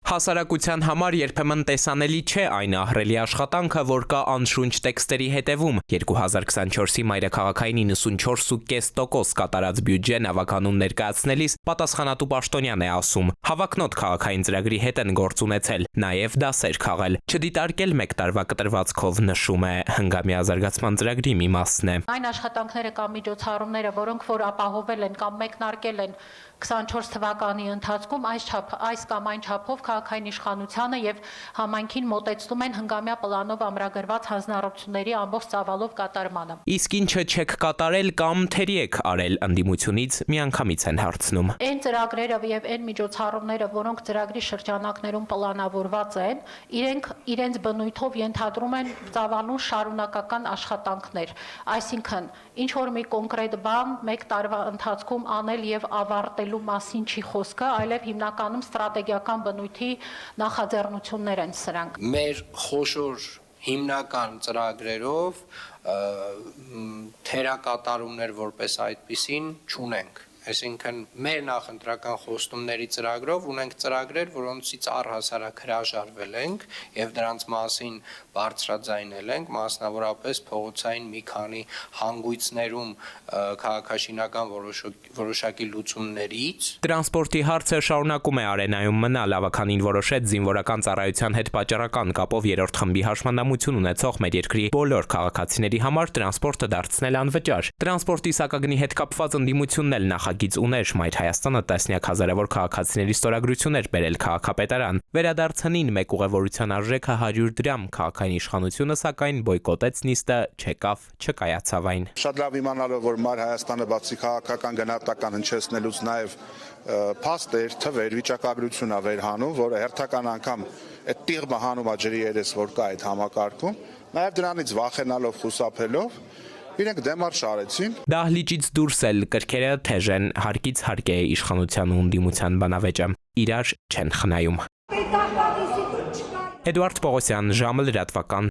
Հասարակության համար երբեմն տեսանելի չէ այն ահռելի աշխատանքը, որ կա անշունչ տեքստերի հետևում։ 2024-ի մայրաքաղաքային 94.5% կատարած բյուջե նավականուն ներկայացնելիս պատասխանատու պաշտոնյան է ասում. հավակնոտ քաղաքային ծրագրի հետ են գործ ունեցել, նաև դասեր քաղել, չդիտարկել մեկ տարվա կտրվածքով, նշում է հնգամյա զարգացման ծրագրի մի մասն է։ Այն աշխատանքները կամ միջոցառումները, որոնք որ ապահովել են կամ մեկնարկել են 24 թվականի ընթացքում այս կամ այն չափով քաղաքային իշխանությանը եւ համայնքին մոտեցնում են հնգամյա պլանով ամրագրված հանձնառությունների ամբողջ ծավալով կատարմանը։ Իսկ ինչը չեք կատարել կամ թերի եք արել ընդդիմությունից միանգամից են հարցնում։ Այն ծրագրերը եւ այն միջոցառումները, որոնք ծրագրի շրջանակներում պլանավորված են, իրենց բնույթով ենթադրում են ծավալուն շարունակական աշխատանքներ, այսինքն ինչ որ մի կոնկրետ բան մեկ տարվա ընթացքում անել եւ ավարտել մասին չի խոսքը, այլև հիմնականում ստրատեգիական բնույթի նախաձեռնություններ են սրանք։ Մեր խոշոր հիմնական ծրագրերով թերակատարումներ որպես այդպիսին չունենք։ Այսինքն մեր նախընտրական խոստումների ծրագրով ունենք ծրագրեր, որոնցից առհասարակ հրաժարվել ենք եւ դրանց մասին բարձրաձայնել ենք, մասնավորապես փողոցային մի քանի հանգույցներում քաղաքաշինական որոշակի լուծումներից։ Տրանսպորտի հարցը շարունակում է արենայում մնալ, ավականին որոշեց զինվորական ծառայության հետ պատճառական կապով երրորդ խմբի հաշմանդամություն ունեցող մեր երկրի բոլոր քաղաքացիների համար տրանսպորտը դարձնել անվճար։ Տրանսպորտի սակագնի հետ կապված ընդդիմությունն էլ նախագիծ ուներ, Մայր Հայաստանը տասնյակ հազարավոր քաղաքացիների ստորագրություններ բերել քաղաքապետարան։ Վերադարձանին մեկ ուղևորության արժեքը 100 դրամ, քաղաքային իշխանությունը սակայն բոյկոտեց նիստը, չեկավ, չկայացավ այն։ Շատ լավ իմանալով, որ Մայր Հայաստանը բացի քաղաքական գնահատական հնչեցնելուց նաև փաստեր, թվեր, վիճակագրություն ա վերհանում, որը հերթական անգամ այդ տիղմը հանում ա ջրի երես, որ կա այդ համակարգում, նաև դրանից վախենալով, խուսափելով իրենք դեմարշ արեցին։ Դահլիճից դուրս էլ կրքերը թեժ են, հարկից հարկ է իշխանության ու ընդդիմության բանավեճը, իրար չեն խնայում։ Էդուարդ Պողոսյան, ժամը լրատվական։